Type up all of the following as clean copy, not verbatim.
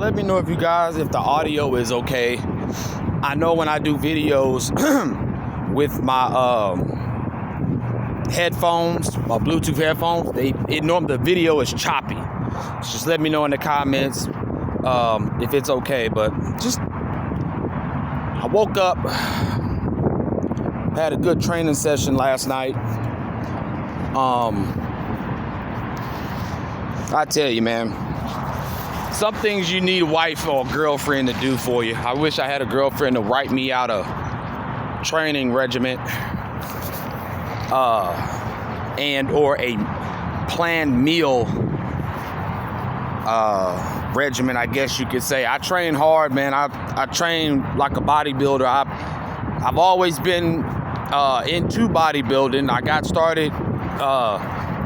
let me know if the audio is okay. I know when I do videos with my headphones, my Bluetooth headphones, the video is choppy. So just let me know in the comments if it's okay. But I woke up, had a good training session last night. I tell you, man, some things you need a wife or a girlfriend to do for you. I wish I had a girlfriend to write me out a training regimen and or a planned meal regimen, I guess you could say. I train hard, man. I train like a bodybuilder. I've always been into bodybuilding. I got started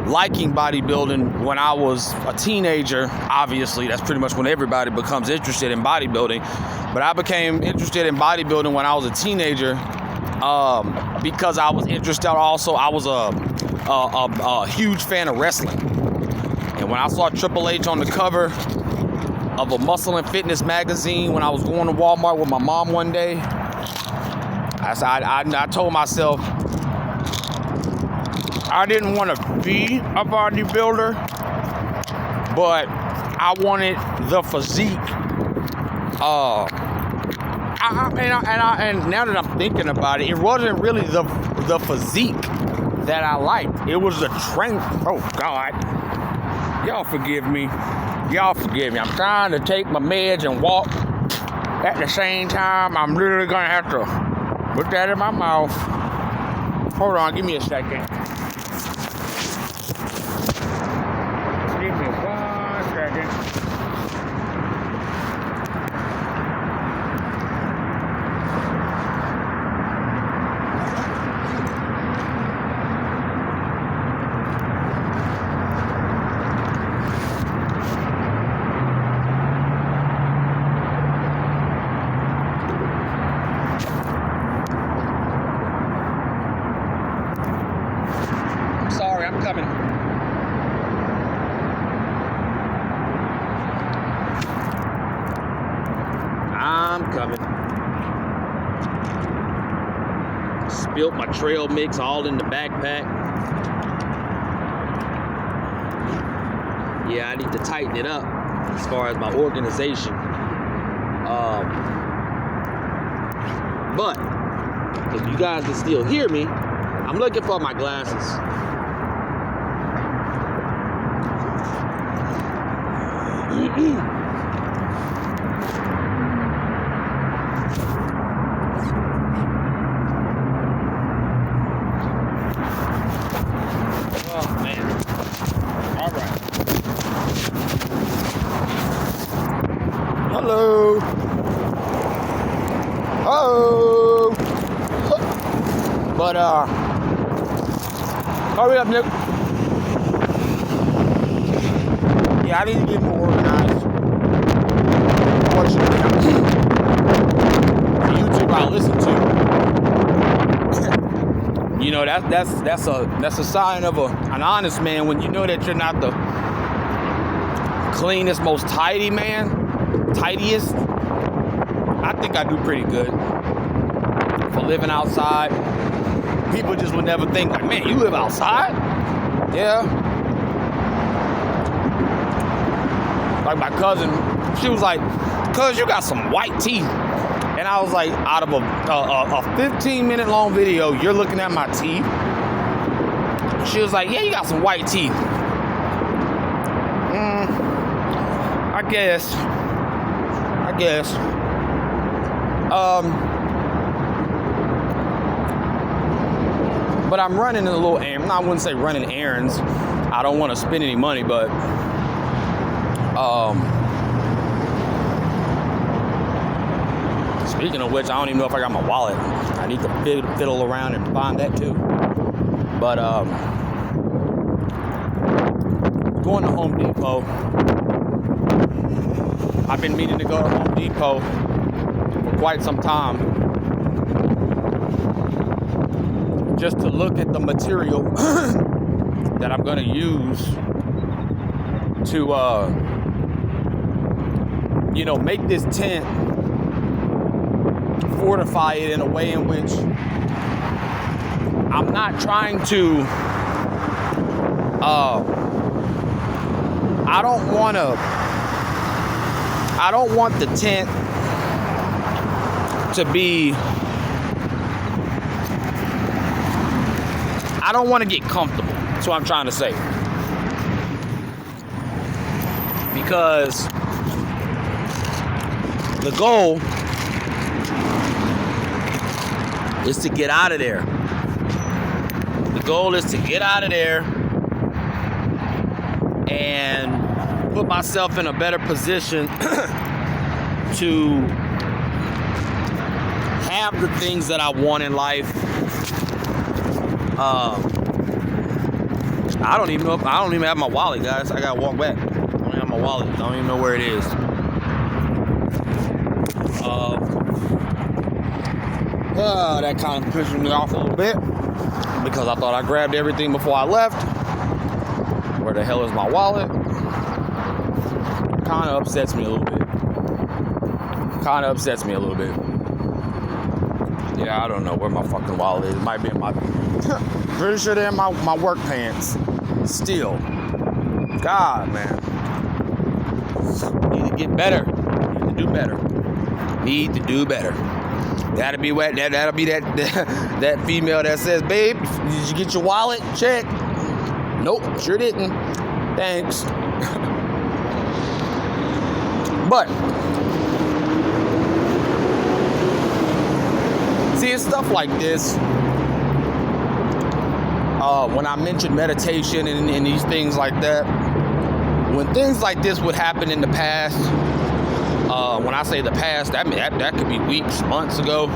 liking bodybuilding when I was a teenager. Obviously, that's pretty much when everybody becomes interested in bodybuilding. But I became interested in bodybuilding when I was a teenager because I was interested also. I was a huge fan of wrestling. And when I saw Triple H on the cover of a Muscle and Fitness magazine when I was going to Walmart with my mom one day, I told myself I didn't want to be a bodybuilder, but I wanted the physique. And now that I'm thinking about it, it wasn't really the physique that I liked. It was the train. Oh God, y'all forgive me. I'm trying to take my meds and walk at the same time. I'm literally gonna have to put that in my mouth. Hold on, give me a second. Give me 1 second. I'm sorry, I'm coming. Spilt my trail mix all in the backpack. Yeah, I need to tighten it up as far as my organization. But if you guys can still hear me, I'm looking for my glasses. Oh man. All right. Hello. Oh. But hurry up, Nick. Yeah, I need to get more organized. Fortunately, the YouTube I listen to, you know, that's a sign of an honest man when you know that you're not the cleanest, most tidiest. I think I do pretty good for living outside. People just would never think, like, man, you live outside? Yeah. Like my cousin, she was like, cuz you got some white teeth. And I was like, out of a 15-minute long video, you're looking at my teeth? She was like, yeah, you got some white teeth. I guess. But I'm running a little errand. I wouldn't say running errands. I don't want to spend any money, but speaking of which, I don't even know if I got my wallet. I need to fiddle around and find that too. But going to Home Depot. I've been meaning to go to Home Depot for quite some time, just to look at the material that I'm going to use to make this tent, fortify it in a way in which I'm not trying to, I don't want the tent to be, I don't want to get comfortable. That's what I'm trying to say. Because the goal is to get out of there. The goal is to get out of there and put myself in a better position to have the things that I want in life. I don't even have my wallet, guys. I gotta walk back. I don't have my wallet. I don't even know where it is. That kind of pushed me off a little bit because I thought I grabbed everything before I left. Where the hell is my wallet? Kind of upsets me a little bit. Yeah, I don't know where my fucking wallet is. It might be in my... Pretty sure they're in my work pants. Still. God, man. Need to get better. Need to do better. That'll be that female that says, babe, did you get your wallet? Check. Nope, sure didn't. Thanks. But see, it's stuff like this. When I mentioned meditation and these things like that, when things like this would happen in the past, when I say the past, that could be weeks, months ago,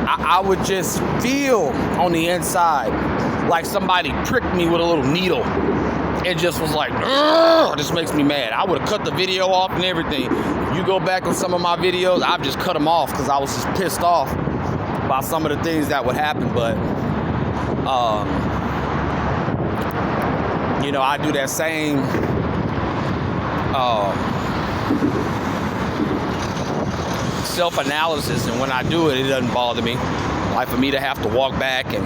I would just feel on the inside like somebody pricked me with a little needle. It just was like, ugh, it just makes me mad. I would have cut the video off and everything. If you go back on some of my videos, I've just cut them off because I was just pissed off about some of the things that would happen. But, I do that same self-analysis, and when I do it, it doesn't bother me. Like for me to have to walk back and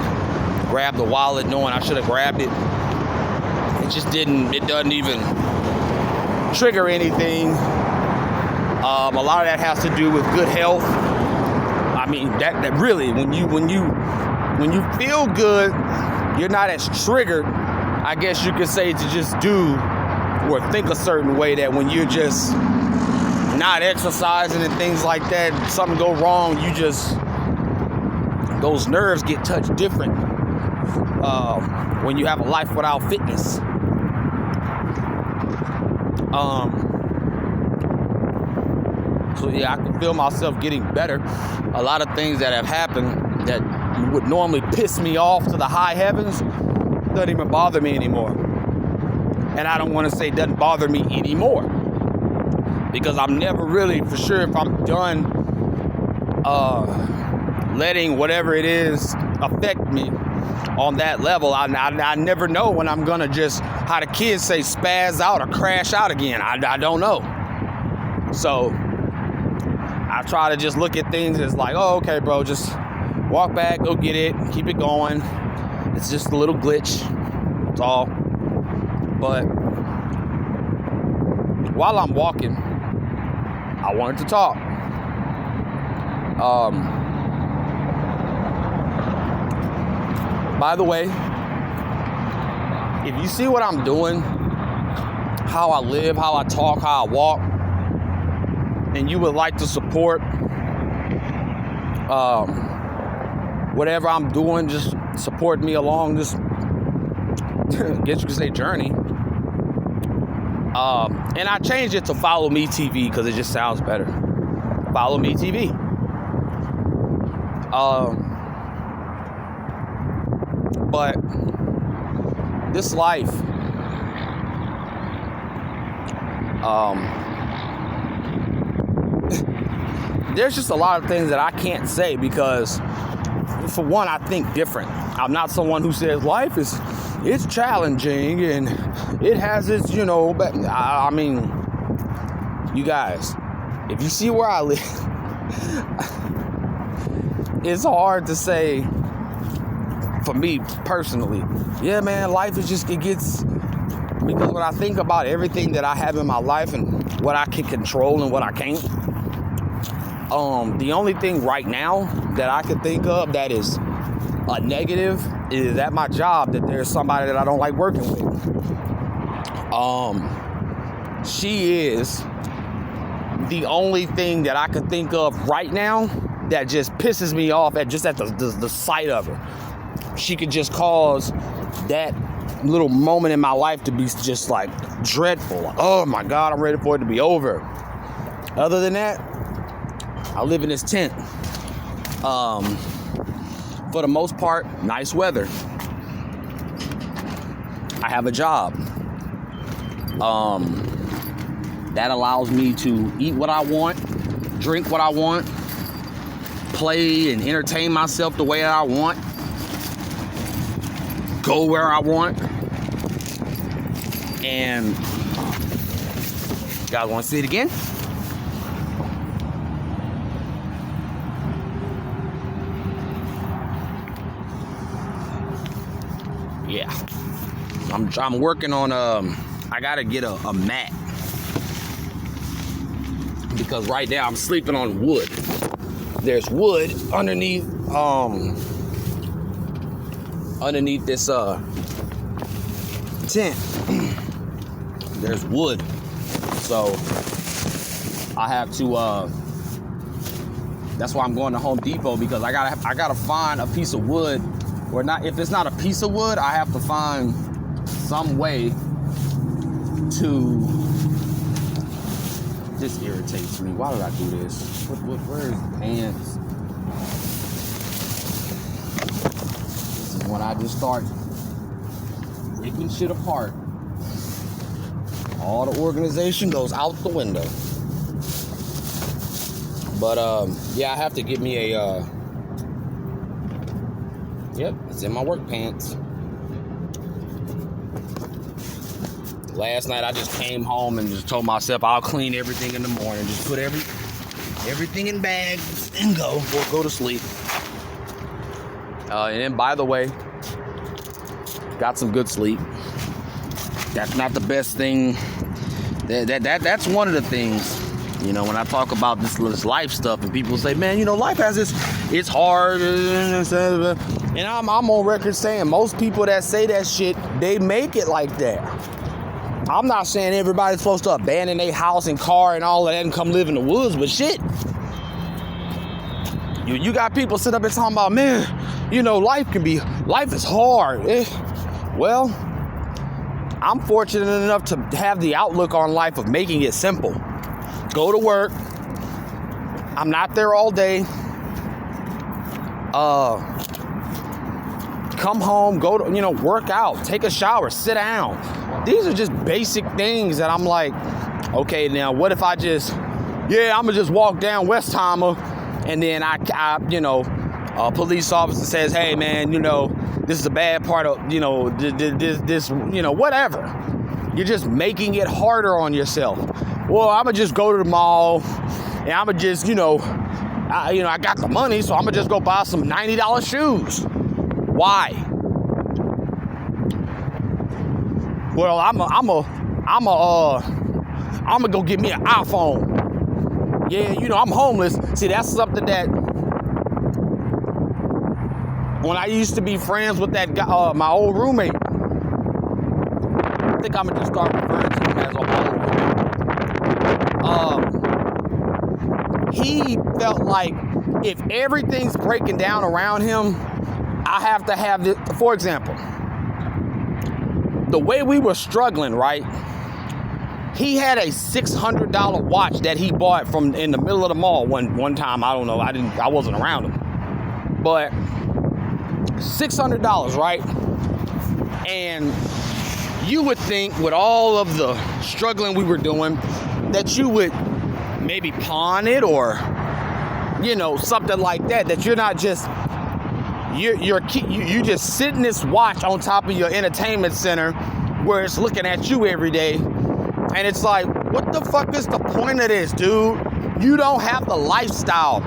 grab the wallet knowing I should have grabbed it, it doesn't even trigger anything. A lot of that has to do with good health. I mean, that really, when you feel good, you're not as triggered, I guess you could say, to just do or think a certain way, that when you're just not exercising and things like that, something go wrong, those nerves get touched different when you have a life without fitness. So yeah, I can feel myself getting better. A lot of things that have happened that would normally piss me off to the high heavens doesn't even bother me anymore. And I don't want to say doesn't bother me anymore, because I'm never really for sure if I'm done letting whatever it is affect me on that level. I never know when I'm gonna just, how the kids say, spaz out or crash out again. I don't know. So I try to just look at things as like, oh, okay, bro, just walk back, go get it, keep it going. It's just a little glitch. That's all. But while I'm walking, I wanted to talk. By the way, if you see what I'm doing, how I live, how I talk, how I walk, and you would like to support whatever I'm doing, just support me along this, I guess you could say, journey. And I changed it to Follow Me TV because it just sounds better. Follow Me TV. But this life, there's just a lot of things that I can't say because, for one, I think different. I'm not someone who says life it's challenging and it has its, but I mean, You guys, if you see where I live, it's hard to say for me personally. Yeah, man, life is just, it gets, because when I think about everything that I have in my life and what I can control and what I can't, the only thing right now that I can think of that is a negative is at my job that there's somebody that I don't like working with. She is the only thing that I can think of right now that just pisses me off at the sight of her. She could just cause that little moment in my life to be just like dreadful. Like, oh my God, I'm ready for it to be over. Other than that, I live in this tent. For the most part, nice weather. I have a job. That allows me to eat what I want, drink what I want, play and entertain myself the way I want, go where I want. And you guys want to see it again? Yeah, I'm working on I gotta get a mat, because right now I'm sleeping on wood. There's wood underneath this tent. There's wood, so I have to that's why I'm going to Home Depot, because I gotta find a piece of wood. Or not, if it's not a piece of wood, I have to find some way to. This irritates me. Why did I do this? Where is the pants? This is when I just start ripping shit apart. All the organization goes out the window. But yeah, I have to get me a. Yep, it's in my work pants. Last night I just came home and just told myself I'll clean everything in the morning. Just put everything in bags and go to sleep. And then, by the way, got some good sleep. That's not the best thing. That's one of the things. You know, when I talk about this life stuff and people say, man, you know, life has it's hard. And I'm on record saying most people that say that shit, they make it like that. I'm not saying everybody's supposed to abandon their house and car and all of that and come live in the woods, but shit. You got people sit up and talking about, man, you know, life is hard. Well, I'm fortunate enough to have the outlook on life of making it simple. Go to work. I'm not there all day. Come home, go to, work out, take a shower, sit down. These are just basic things that I'm like, okay, now what if I I'm gonna just walk down Westheimer and then a police officer says, hey man, this is a bad part of, this, whatever. You're just making it harder on yourself. Well, I'm gonna just go to the mall and I'm gonna just, I got the money, so I'm gonna just go buy some $90 shoes. Why? Well, I'm gonna go get me an iPhone. Yeah, I'm homeless. See, that's something that when I used to be friends with that guy, my old roommate, I think I'm gonna just start referring to him as a roommate. He felt like if everything's breaking down around him, I have to have this. For example, the way we were struggling, right? He had a $600 watch that he bought in the middle of the mall one time. I don't know. I wasn't around him, but $600, right? And you would think with all of the struggling we were doing that you would maybe pawn it or, something like that. That you're not just you just sitting this watch on top of your entertainment center where it's looking at you every day, and it's like, What the fuck is the point of this, dude? You don't have the lifestyle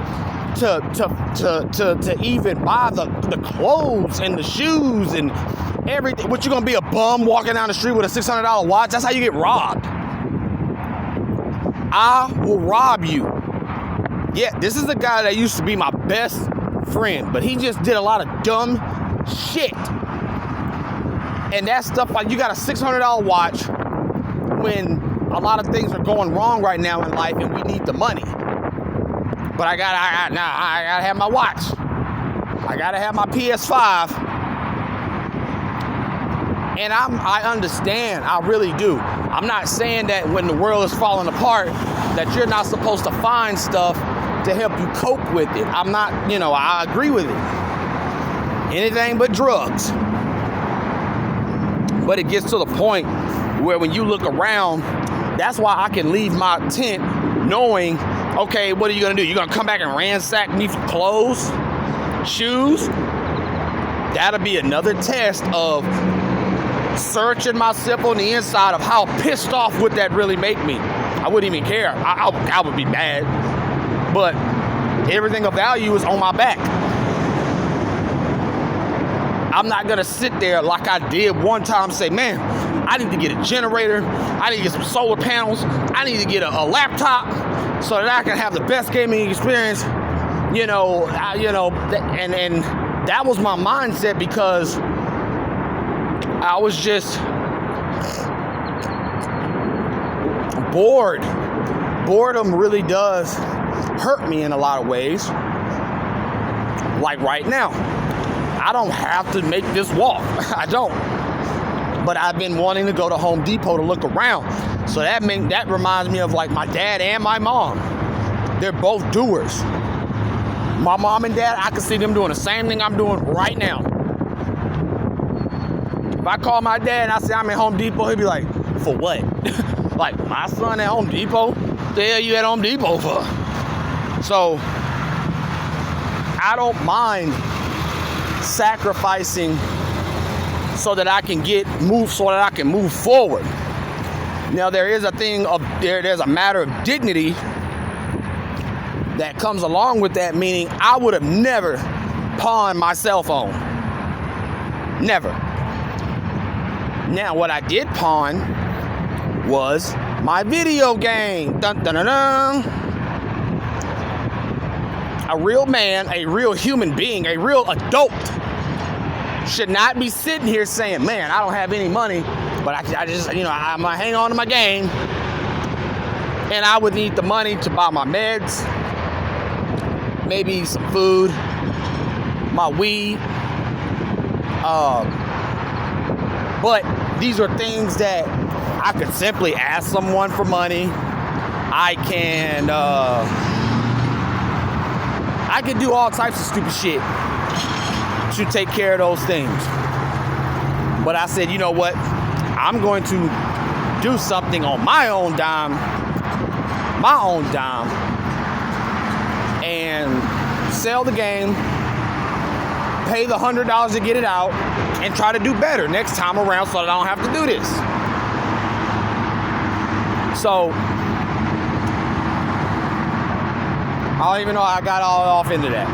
to even buy the clothes and the shoes and everything. What, you gonna be a bum walking down the street with a $600 watch? That's how you get robbed. I will rob you. Yeah, this is the guy that used to be my best friend, but he just did a lot of dumb shit. And that stuff, like, you got a $600 watch when a lot of things are going wrong right now in life and we need the money. But I gotta have my watch. I gotta have my PS5. And I understand, I really do. I'm not saying that when the world is falling apart that you're not supposed to find stuff to help you cope with it. I'm not, I agree with it. Anything but drugs. But it gets to the point where when you look around, that's why I can leave my tent knowing, okay, what are you gonna do? You're gonna come back and ransack me for clothes, shoes? That'll be another test of searching myself on the inside of how pissed off would that really make me. I wouldn't even care. I would be mad. But everything of value is on my back. I'm not gonna sit there like I did one time, say, man, I need to get a generator, I need to get some solar panels, I need to get a laptop so that I can have the best gaming experience, and that was my mindset because I was just bored. Boredom really does hurt me in a lot of ways. Like right now, I don't have to make this walk. I don't. But I've been wanting to go to Home Depot to look around. So that reminds me of like my dad and my mom. They're both doers. My mom and dad, I can see them doing the same thing I'm doing right now. If I call my dad and I say I'm at Home Depot, he'll be like, for what? Like, my son at Home Depot? What the hell you at Home Depot for? So, I don't mind sacrificing so that I can move forward. Now, there is a thing of, there's a matter of dignity that comes along with that, meaning I would have never pawned my cell phone. Never. Now, what I did pawn was my video game. Dun, dun, dun, dun. A real man, a real human being, a real adult should not be sitting here saying, man, I don't have any money, but I just, I'm gonna hang on to my game, and I would need the money to buy my meds, maybe some food, my weed, but these are things that I could simply ask someone for money. I could do all types of stupid shit to take care of those things. But I said, you know what? I'm going to do something on my own dime, and sell the game, pay the $100 to get it out, and try to do better next time around so that I don't have to do this. So, I don't even know how I got all off into that.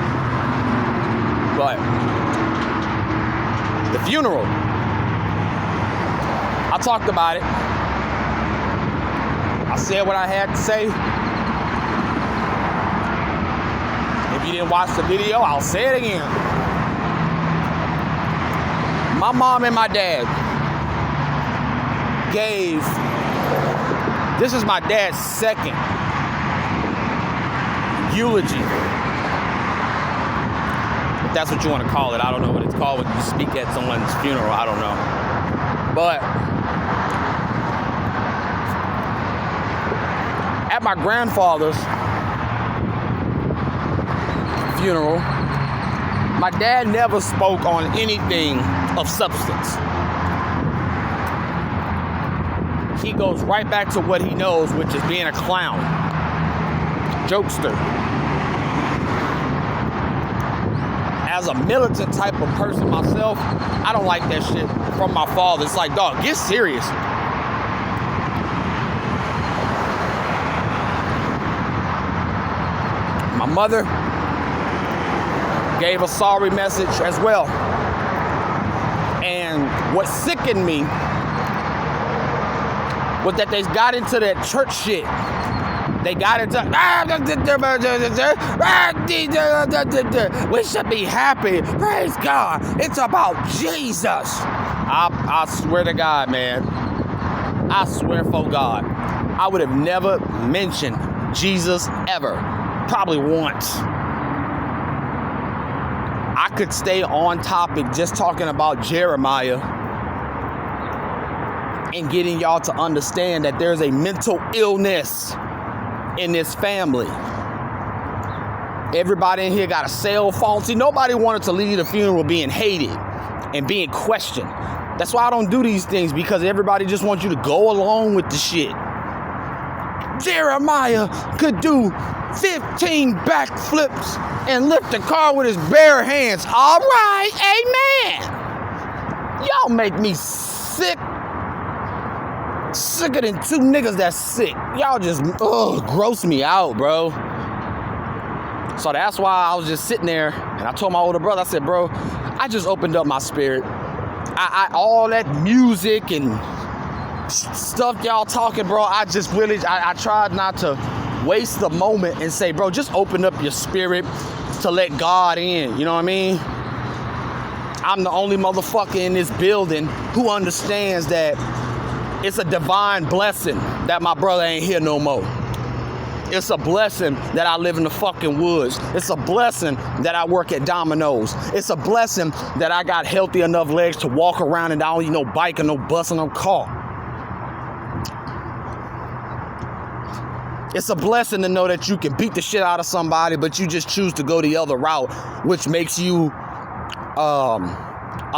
But the funeral, I talked about it. I said what I had to say. If you didn't watch the video, I'll say it again. My mom and my dad this is my dad's second eulogy. If that's what you want to call it. I don't know what it's called when you speak at someone's funeral. I don't know. But at my grandfather's funeral, my dad never spoke on anything of substance. He goes right back to what he knows, which is being a clown, jokester. As a militant type of person myself, I don't like that shit from my father. It's like, dog, get serious. My mother gave a sorry message as well. And what sickened me was that they got into that church shit. They got into, we should be happy. Praise God. It's about Jesus. I swear to God, man. I swear for God. I would have never mentioned Jesus ever. Probably once. I could stay on topic just talking about Jeremiah and getting y'all to understand that there's a mental illness in this family. Everybody in here got a cell phone. See, nobody wanted to leave the funeral being hated and being questioned. That's why I don't do these things, because everybody just wants you to go along with the shit. Jeremiah could do 15 backflips and lift the car with his bare hands. All right, amen. Y'all make me sick. Sicker than two niggas that's sick. Y'all just gross me out, bro. So that's why I was just sitting there, and I told my older brother, I said, bro, I just opened up my spirit. All that music and stuff y'all talking, bro, I tried not to waste the moment and say, bro, just open up your spirit to let God in. You know what I mean? I'm the only motherfucker in this building who understands that it's a divine blessing that my brother ain't here no more. It's a blessing that I live in the fucking woods. It's a blessing that I work at Domino's. It's a blessing that I got healthy enough legs to walk around and I don't need no bike or no bus or no car. It's a blessing to know that you can beat the shit out of somebody, but you just choose to go the other route, which makes you a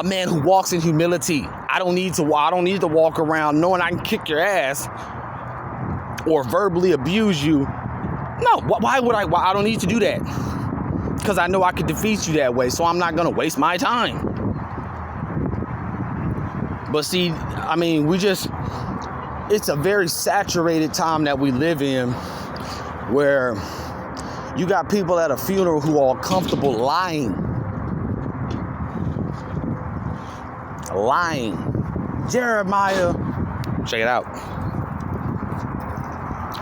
man who walks in humility. I don't need to walk around knowing I can kick your ass or verbally abuse you. No, why would I? I don't need to do that, because I know I could defeat you that way. So I'm not gonna waste my time. But see, I mean, it's a very saturated time that we live in, where you got people at a funeral who are comfortable lying. Jeremiah, check it out.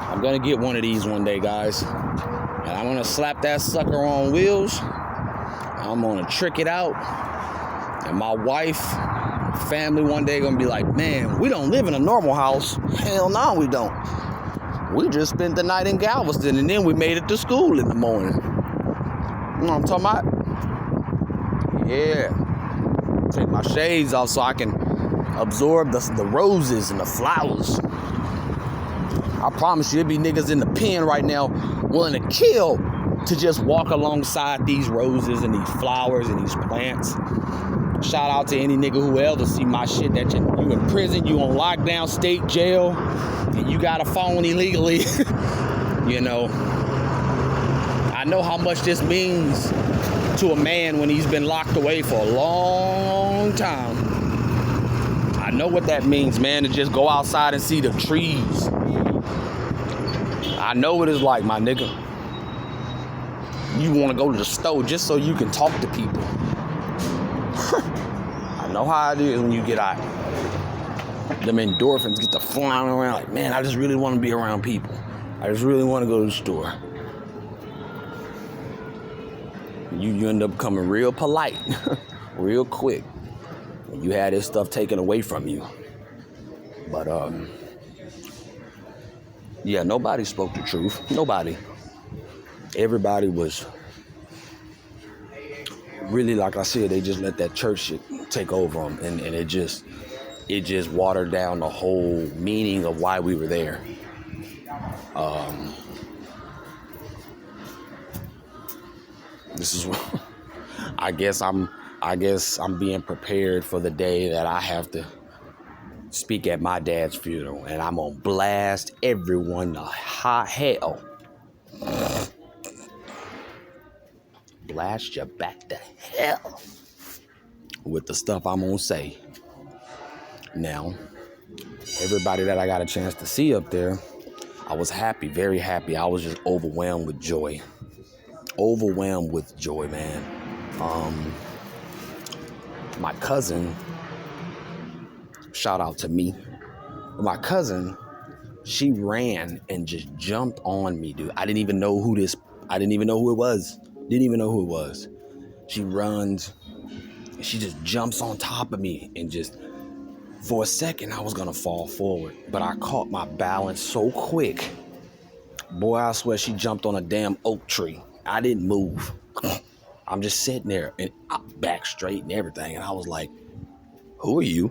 I'm gonna get one of these one day, guys, and I'm gonna slap that sucker on wheels. I'm gonna trick it out, and my wife, family one day gonna be like, man, we don't live in a normal house. Hell no, we don't. We just spent the night in Galveston, and then we made it to school in the morning. You know what I'm talking about? Yeah. Take my shades off so I can absorb the roses and the flowers. I promise you, there be niggas in the pen right now willing to kill to just walk alongside these roses and these flowers and these plants. Shout out to any nigga who ever see my shit, that you in prison, you on lockdown, state jail, and you got a phone illegally. You know, I know how much this means to a man when he's been locked away for a long time. I know what that means, man, to just go outside and see the trees. I know what it's like, my nigga. You want to go to the store just so you can talk to people. I know how it is when you get out. Them endorphins get to flying around like, man, I just really want to be around people. I just really want to go to the store. You end up becoming real polite, real quick. You had this stuff taken away from you. But, yeah, nobody spoke the truth. Nobody. Everybody was really, like I said, they just let that church shit take over them. And it just watered down the whole meaning of why we were there. This is what I guess I'm being prepared for the day that I have to speak at my dad's funeral, and I'm gonna blast everyone to high hell. Blast you back to hell with the stuff I'm gonna say. Now, everybody that I got a chance to see up there, I was happy, very happy. I was just overwhelmed with joy. overwhelmed with joy, man. My cousin, shout out to me. My cousin, she ran and just jumped on me, dude. I didn't even know who it was. Didn't even know who it was. She runs, and she just jumps on top of me, and just, for a second, I was gonna fall forward, but I caught my balance so quick. Boy, I swear she jumped on a damn oak tree. I didn't move. I'm just sitting there, and back straight and everything, and I was like, who are you?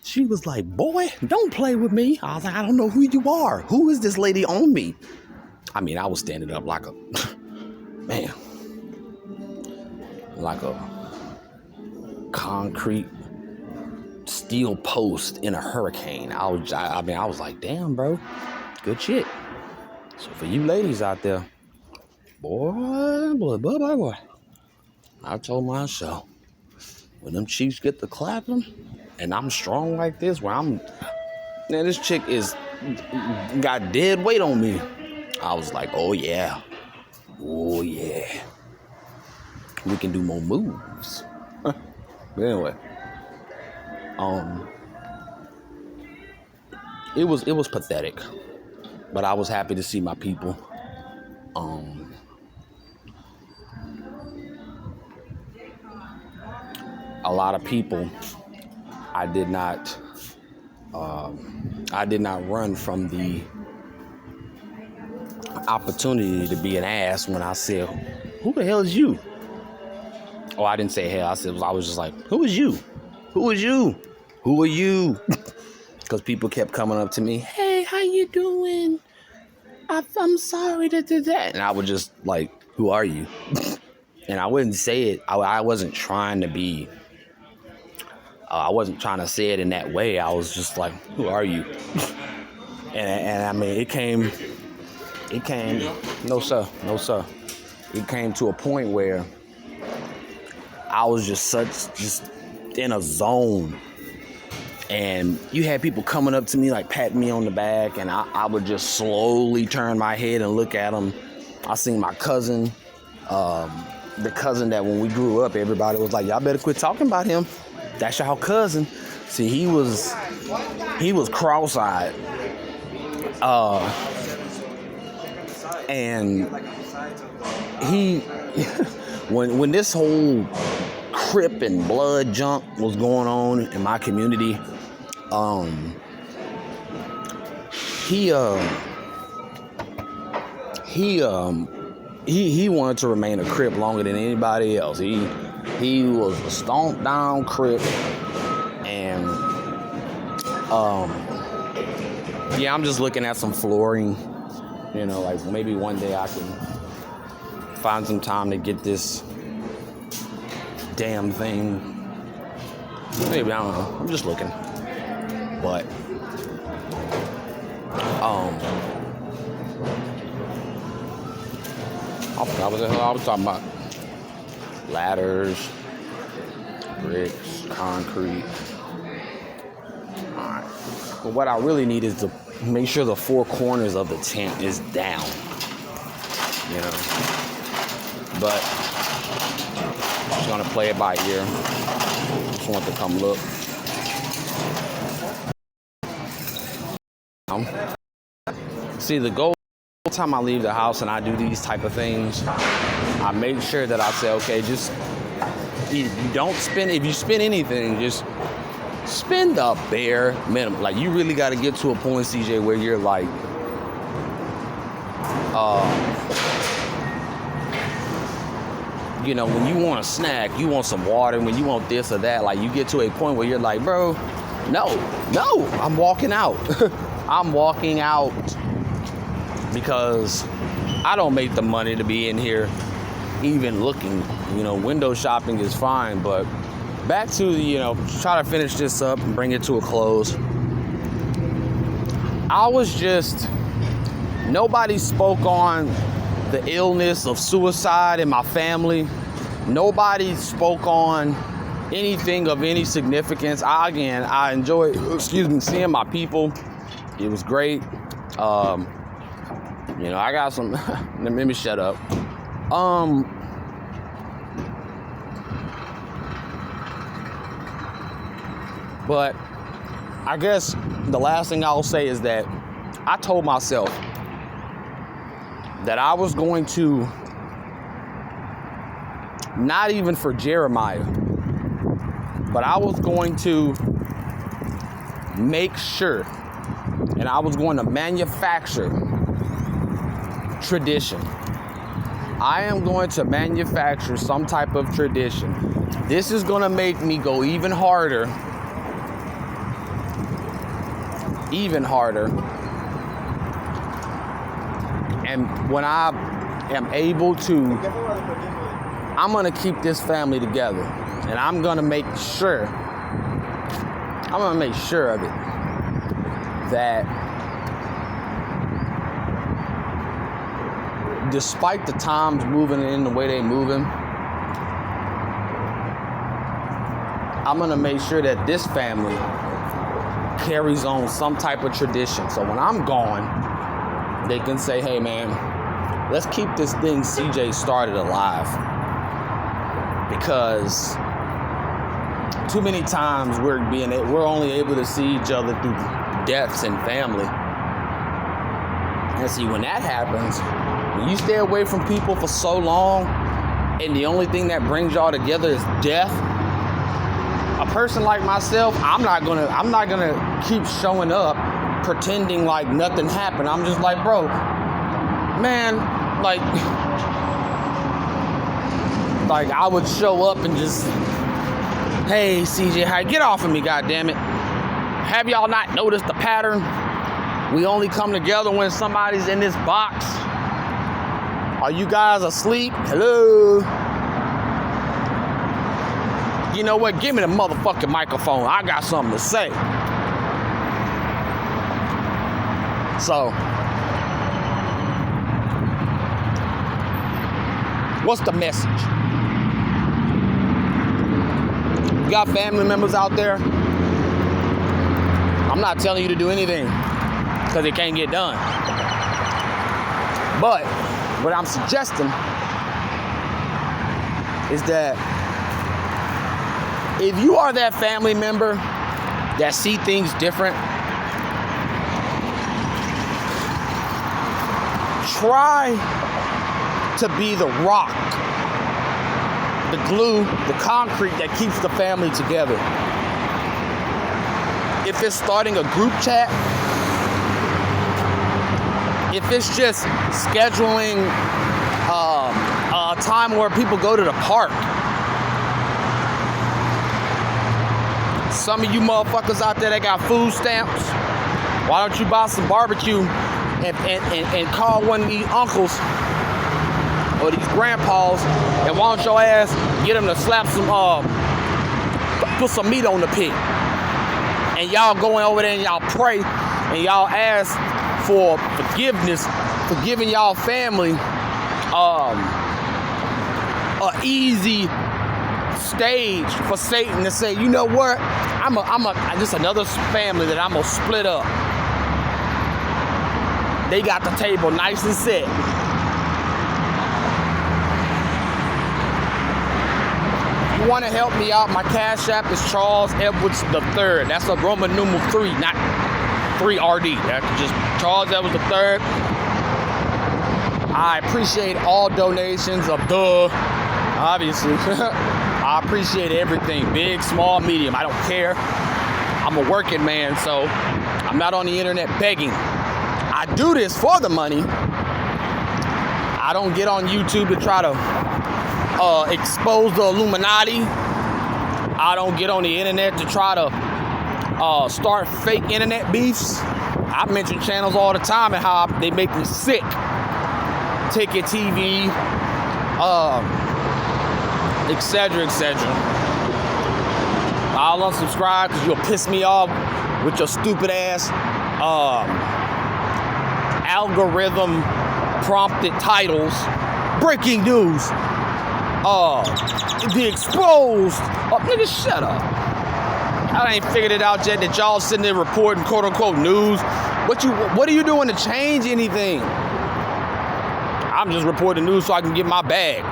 She was like, boy, don't play with me. I was like, I don't know who you are. Who is this lady on me? I mean, I was standing up like a, man, like a concrete steel post in a hurricane. I was like, damn, bro, good shit. So for you ladies out there, boy, I told myself, when them Chiefs get to clapping, and I'm strong like this, this chick got dead weight on me. I was like, oh yeah, we can do more moves. But anyway, it was pathetic, but I was happy to see my people. A lot of people, I did not run from the opportunity to be an ass when I said, who the hell is you? Oh, I didn't say hell. I was just like, who is you? Who is you? Who are you? Because people kept coming up to me, hey, how you doing? I'm sorry to do that. And I was just like, who are you? And I wouldn't say it. I wasn't trying to be, I wasn't trying to say it in that way. I was just like, who are you? and I mean, it came, no sir. It came to a point where I was just in a zone. And you had people coming up to me, like patting me on the back, and I would just slowly turn my head and look at them. I seen my cousin, the cousin that when we grew up, everybody was like, y'all better quit talking about him. That's y'all cousin. See, he was cross-eyed. And he, when this whole Crip and blood junk was going on in my community, he wanted to remain a Crip longer than anybody else. He was a stomped down Crip, and I'm just looking at some flooring, like maybe one day I can find some time to get this damn thing. Maybe, I don't know. I'm just looking. But I forgot what the hell I was talking about. Ladders, bricks, concrete. Alright. But what I really need is to make sure the four corners of the tent is down. But just gonna play it by ear. Just want to come look. See, the goal, time I leave the house and I do these type of things, I make sure that I say, okay, just you don't spend, if you spend anything, just spend the bare minimum. Like, you really got to get to a point, CJ, where you're like, when you want a snack, you want some water, when you want this or that, like, you get to a point where you're like, bro, no, I'm walking out. I'm walking out because I don't make the money to be in here even looking. Window shopping is fine, but back to, try to finish this up and bring it to a close. Nobody spoke on the illness of suicide in my family. Nobody spoke on anything of any significance. I enjoyed, seeing my people. It was great. I got some, let me shut up. But I guess the last thing I'll say is that I told myself that I was going to, not even for Jeremiah, but I was going to make sure, and I was going to manufacture tradition. I am going to manufacture some type of tradition. This is going to make me go even harder. And when I am able to, I'm going to keep this family together. And I'm going to make sure of it, that despite the times moving in the way they're moving, I'm going to make sure that this family carries on some type of tradition. So when I'm gone, they can say, hey man, let's keep this thing CJ started alive. Because too many times we're only able to see each other through deaths and family. And see, when that happens, when you stay away from people for so long and the only thing that brings y'all together is death, a person like myself, I'm not gonna keep showing up pretending like nothing happened. I'm just like, bro, man, like I would show up and just, hey CJ, hi, get off of me, goddammit. Have y'all not noticed the pattern? We only come together when somebody's in this box. Are you guys asleep? Hello? You know what? Give me the motherfucking microphone. I got something to say. So, what's the message? You got family members out there? I'm not telling you to do anything because it can't get done. But what I'm suggesting is that if you are that family member that see things different, try to be the rock, the glue, the concrete that keeps the family together. If it's starting a group chat, if it's just scheduling a time where people go to the park. Some of you motherfuckers out there that got food stamps, why don't you buy some barbecue and call one of these uncles or these grandpas, and why don't your ass get them to slap some, put some meat on the pig. And y'all going over there and y'all pray and y'all ask for forgiveness for giving y'all family a easy stage for Satan to say, you know what? I'm just another family that I'm gonna split up. They got the table nice and set. You want to help me out? My Cash App is Charles Edwards III. That's a Roman numeral 3, not 3RD. That's just Charles Edwards III. I appreciate all donations of obviously. I appreciate everything, big, small, medium. I don't care. I'm a working man, so I'm not on the internet begging. I do this for the money. I don't get on YouTube to try to expose the Illuminati. I don't get on the internet to try to start fake internet beefs. I mention channels all the time and how they make me sick. Ticket TV, etc., etc. I'll unsubscribe because you'll piss me off with your stupid ass algorithm prompted titles. Breaking news. The exposed. Oh, nigga, shut up. I ain't figured it out yet that y'all sitting there reporting quote unquote news. What are you doing to change anything? I'm just reporting news so I can get my bag.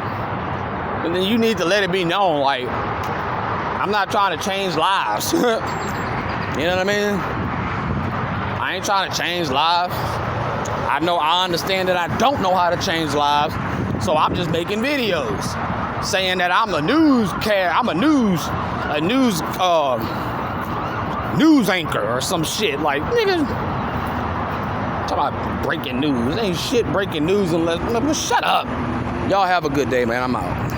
And then you need to let it be known, like, I'm not trying to change lives. You know what I mean? I ain't trying to change lives. I understand that I don't know how to change lives, so I'm just making videos saying that I'm a news anchor or some shit. Like, nigga, talk about breaking news. Ain't shit breaking news unless, shut up. Y'all have a good day, man. I'm out.